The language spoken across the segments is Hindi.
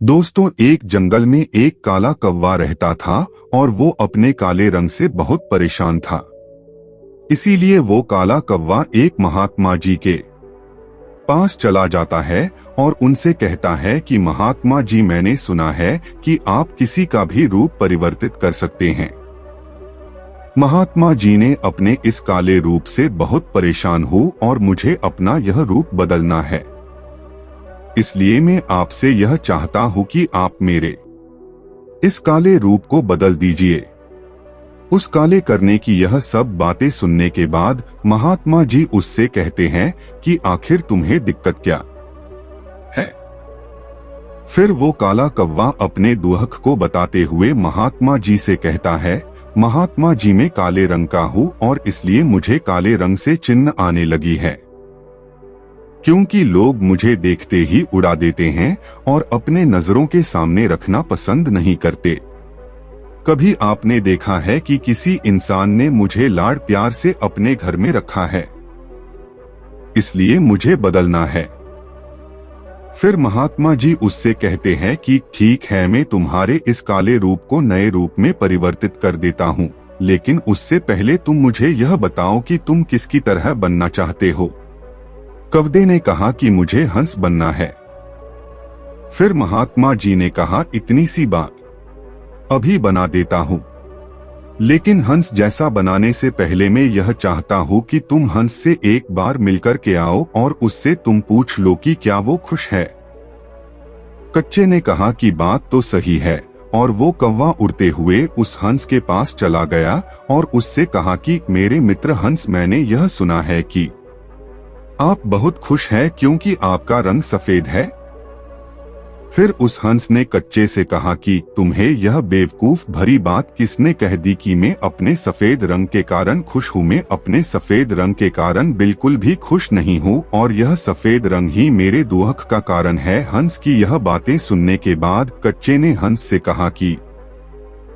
दोस्तों, एक जंगल में एक काला कौवा रहता था और वो अपने काले रंग से बहुत परेशान था। इसीलिए वो काला कौवा एक महात्मा जी के पास चला जाता है और उनसे कहता है कि महात्मा जी, मैंने सुना है कि आप किसी का भी रूप परिवर्तित कर सकते हैं। महात्मा जी ने अपने इस काले रूप से बहुत परेशान हूँ और मुझे अपना यह रूप बदलना है। इसलिए मैं आपसे यह चाहता हूं कि आप मेरे इस काले रूप को बदल दीजिए। उस काले करने की यह सब बातें सुनने के बाद महात्मा जी उससे कहते हैं कि आखिर तुम्हें दिक्कत क्या है। फिर वो काला कौवा अपने दुख को बताते हुए महात्मा जी से कहता है, महात्मा जी, मैं काले रंग का हूँ और इसलिए मुझे काले रंग से चिन्ह आने लगी है, क्योंकि लोग मुझे देखते ही उड़ा देते हैं और अपने नजरों के सामने रखना पसंद नहीं करते। कभी आपने देखा है कि किसी इंसान ने मुझे लाड़ प्यार से अपने घर में रखा है? इसलिए मुझे बदलना है। फिर महात्मा जी उससे कहते हैं कि ठीक है, मैं तुम्हारे इस काले रूप को नए रूप में परिवर्तित कर देता हूँ, लेकिन उससे पहले तुम मुझे यह बताओ कि तुम किसकी तरह बनना चाहते हो। कौवे ने कहा कि मुझे हंस बनना है। फिर महात्मा जी ने कहा, इतनी सी बात, अभी बना देता हूँ, लेकिन हंस जैसा बनाने से पहले मैं यह चाहता हूँ कि तुम हंस से एक बार मिलकर के आओ और उससे तुम पूछ लो कि क्या वो खुश है। कच्चे ने कहा कि बात तो सही है, और वो कौवा उड़ते हुए उस हंस के पास चला गया और उससे कहा कि मेरे मित्र हंस, मैंने यह सुना है कि आप बहुत खुश हैं क्योंकि आपका रंग सफेद है। फिर उस हंस ने कच्चे से कहा कि तुम्हें यह बेवकूफ भरी बात किसने कह दी कि मैं अपने सफेद रंग के कारण खुश हूँ। मैं अपने सफेद रंग के कारण बिल्कुल भी खुश नहीं हूँ और यह सफेद रंग ही मेरे दुख का कारण है। हंस की यह बातें सुनने के बाद कच्चे ने हंस से कहा कि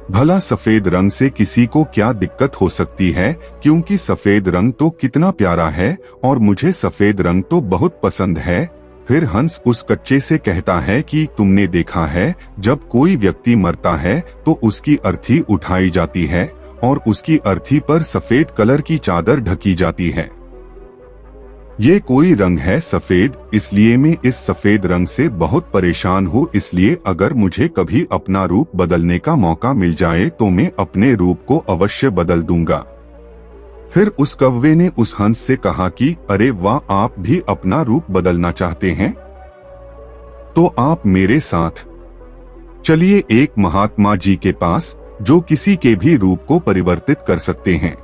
भला सफेद रंग से किसी को क्या दिक्कत हो सकती है, क्योंकि सफेद रंग तो कितना प्यारा है और मुझे सफेद रंग तो बहुत पसंद है। फिर हंस उस कच्चे से कहता है कि तुमने देखा है, जब कोई व्यक्ति मरता है तो उसकी अर्थी उठाई जाती है और उसकी अर्थी पर सफेद कलर की चादर ढकी जाती है। ये कोई रंग है सफेद, इसलिए मैं इस सफेद रंग से बहुत परेशान हूँ। इसलिए अगर मुझे कभी अपना रूप बदलने का मौका मिल जाए तो मैं अपने रूप को अवश्य बदल दूंगा। फिर उस कौवे ने उस हंस से कहा कि अरे वाह, आप भी अपना रूप बदलना चाहते हैं, तो आप मेरे साथ चलिए एक महात्मा जी के पास, जो किसी के भी रूप को परिवर्तित कर सकते हैं।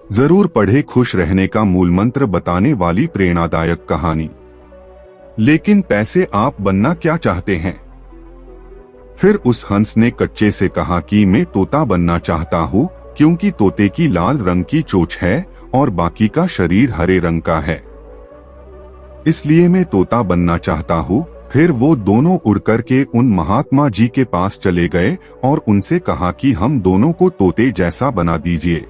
जरूर पढ़े खुश रहने का मूल मंत्र बताने वाली प्रेरणादायक कहानी। लेकिन पैसे आप बनना क्या चाहते हैं? फिर उस हंस ने कच्चे से कहा कि मैं तोता बनना चाहता हूँ, क्योंकि तोते की लाल रंग की चोंच है और बाकी का शरीर हरे रंग का है, इसलिए मैं तोता बनना चाहता हूँ। फिर वो दोनों उड़कर के उन महात्मा जी के पास चले गए और उनसे कहा कि हम दोनों को तोते जैसा बना दीजिए।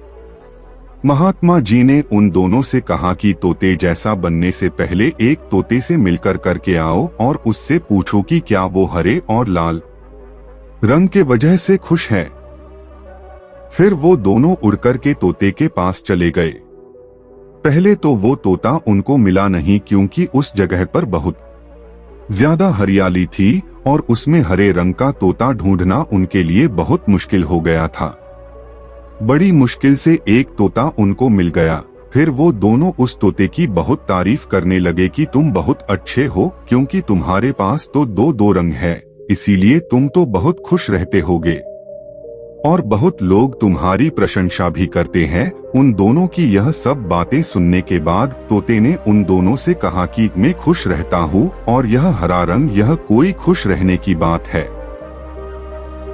महात्मा जी ने उन दोनों से कहा कि तोते जैसा बनने से पहले एक तोते से मिलकर करके आओ और उससे पूछो कि क्या वो हरे और लाल रंग के वजह से खुश है। फिर वो दोनों उड़कर के तोते के पास चले गए। पहले तो वो तोता उनको मिला नहीं, क्योंकि उस जगह पर बहुत ज्यादा हरियाली थी और उसमें हरे रंग का तोता ढूंढना उनके लिए बहुत मुश्किल हो गया था। बड़ी मुश्किल से एक तोता उनको मिल गया। फिर वो दोनों उस तोते की बहुत तारीफ करने लगे कि तुम बहुत अच्छे हो, क्योंकि तुम्हारे पास तो दो रंग है, इसीलिए तुम तो बहुत खुश रहते होगे और बहुत लोग तुम्हारी प्रशंसा भी करते हैं। उन दोनों की यह सब बातें सुनने के बाद तोते ने उन दोनों से कहा कि मैं खुश रहता हूँ और यह हरा रंग यह कोई खुश रहने की बात है,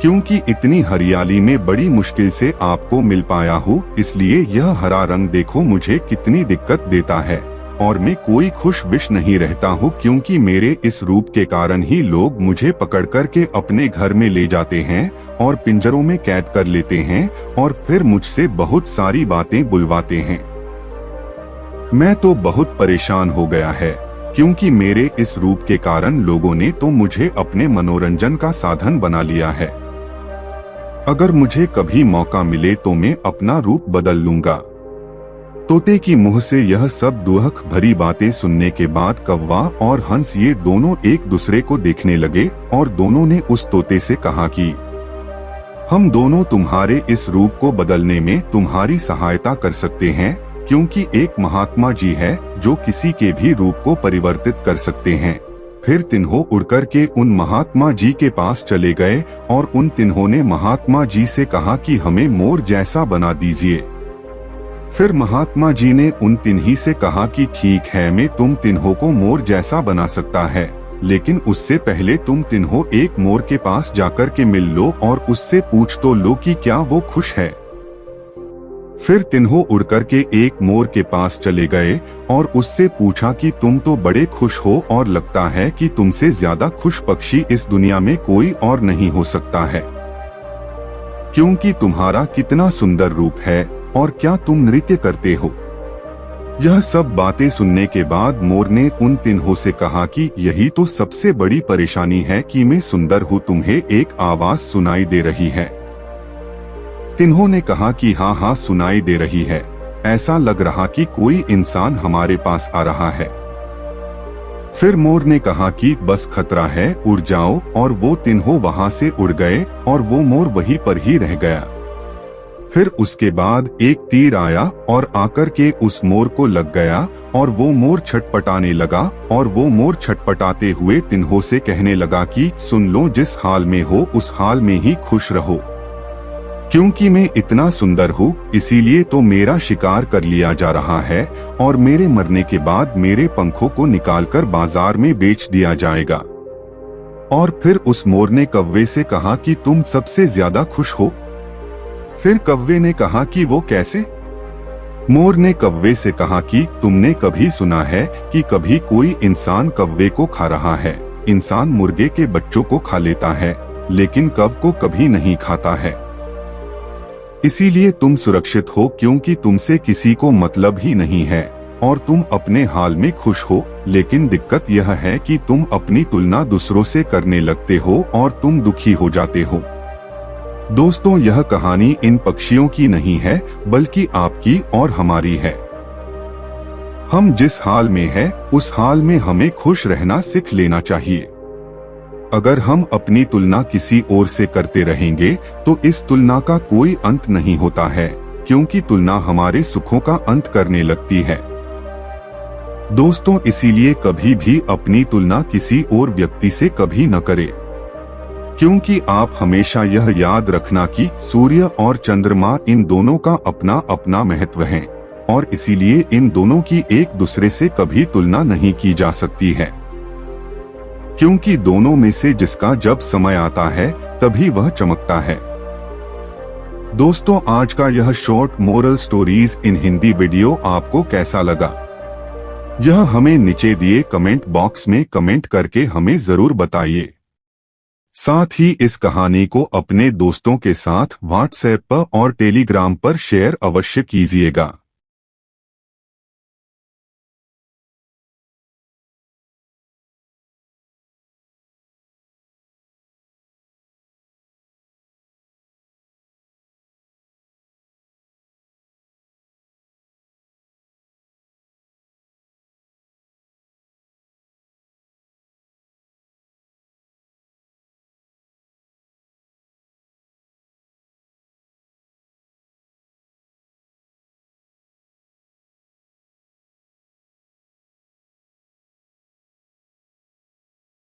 क्योंकि इतनी हरियाली में बड़ी मुश्किल से आपको मिल पाया हूँ, इसलिए यह हरा रंग देखो मुझे कितनी दिक्कत देता है और मैं कोई खुश विश नहीं रहता हूँ, क्योंकि मेरे इस रूप के कारण ही लोग मुझे पकड़ कर के अपने घर में ले जाते हैं और पिंजरों में कैद कर लेते हैं और फिर मुझसे बहुत सारी बातें बुलवाते हैं। मैं तो बहुत परेशान हो गया है क्योंकि मेरे इस रूप के कारण लोगों ने तो मुझे अपने मनोरंजन का साधन बना लिया है। अगर मुझे कभी मौका मिले तो मैं अपना रूप बदल लूंगा। तोते की मुंह से यह सब दुख भरी बातें सुनने के बाद कौवा और हंस ये दोनों एक दूसरे को देखने लगे और दोनों ने उस तोते से कहा कि हम दोनों तुम्हारे इस रूप को बदलने में तुम्हारी सहायता कर सकते हैं, क्योंकि एक महात्मा जी है जो किसी के भी रूप को परिवर्तित कर सकते हैं। फिर तिन्हों उड़कर के उन महात्मा जी के पास चले गए और उन तिन्हों ने महात्मा जी से कहा कि हमें मोर जैसा बना दीजिए। फिर महात्मा जी ने उन तिन्ही से कहा कि ठीक है, मैं तुम तिन्हों को मोर जैसा बना सकता है, लेकिन उससे पहले तुम तिन्हों एक मोर के पास जाकर के मिल लो और उससे पूछ तो लो कि क्या वो खुश है। फिर तिन्हों उड़कर के एक मोर के पास चले गए और उससे पूछा कि तुम तो बड़े खुश हो और लगता है कि तुमसे ज्यादा खुश पक्षी इस दुनिया में कोई और नहीं हो सकता है, क्योंकि तुम्हारा कितना सुंदर रूप है और क्या तुम नृत्य करते हो। यह सब बातें सुनने के बाद मोर ने उन तिन्हों से कहा कि यही तो सबसे बड़ी परेशानी है कि मैं सुंदर हूँ, तुम्हें एक आवाज सुनाई दे रही है। तिन्हों ने कहा कि हाँ हाँ सुनाई दे रही है, ऐसा लग रहा कि कोई इंसान हमारे पास आ रहा है। फिर मोर ने कहा कि बस खतरा है, उड़ जाओ, और वो तिन्हों वहां से उड़ गए और वो मोर वहीं पर ही रह गया। फिर उसके बाद एक तीर आया और आकर के उस मोर को लग गया और वो मोर छटपटाने लगा और वो मोर छटपटाते हुए तिन्हों से कहने लगा कि सुन लो, जिस हाल में हो उस हाल में ही खुश रहो, क्योंकि मैं इतना सुंदर हूँ इसीलिए तो मेरा शिकार कर लिया जा रहा है और मेरे मरने के बाद मेरे पंखों को निकालकर बाजार में बेच दिया जाएगा। और फिर उस मोर ने कौवे से कहा कि तुम सबसे ज्यादा खुश हो। फिर कौवे ने कहा कि वो कैसे। मोर ने कौवे से कहा कि तुमने कभी सुना है कि कभी कोई इंसान कौवे को खा रहा है। इंसान मुर्गे के बच्चों को खा लेता है लेकिन कौवे को कभी नहीं खाता है। इसीलिए तुम सुरक्षित हो, क्योंकि तुमसे किसी को मतलब ही नहीं है और तुम अपने हाल में खुश हो। लेकिन दिक्कत यह है कि तुम अपनी तुलना दूसरों से करने लगते हो और तुम दुखी हो जाते हो। दोस्तों, यह कहानी इन पक्षियों की नहीं है बल्कि आपकी और हमारी है। हम जिस हाल में है उस हाल में हमें खुश रहना सीख लेना चाहिए। अगर हम अपनी तुलना किसी और से करते रहेंगे तो इस तुलना का कोई अंत नहीं होता है, क्योंकि तुलना हमारे सुखों का अंत करने लगती है। दोस्तों, इसीलिए कभी भी अपनी तुलना किसी और व्यक्ति से कभी न करें, क्योंकि आप हमेशा यह याद रखना कि सूर्य और चंद्रमा इन दोनों का अपना अपना महत्व है और इसीलिए इन दोनों की एक दूसरे से कभी तुलना नहीं की जा सकती है, क्योंकि दोनों में से जिसका जब समय आता है तभी वह चमकता है। दोस्तों, आज का यह short moral stories in Hindi video आपको कैसा लगा, यह हमें नीचे दिए कमेंट बॉक्स में कमेंट करके हमें जरूर बताइए। साथ ही इस कहानी को अपने दोस्तों के साथ व्हाट्सएप पर और टेलीग्राम पर शेयर अवश्य कीजिएगा।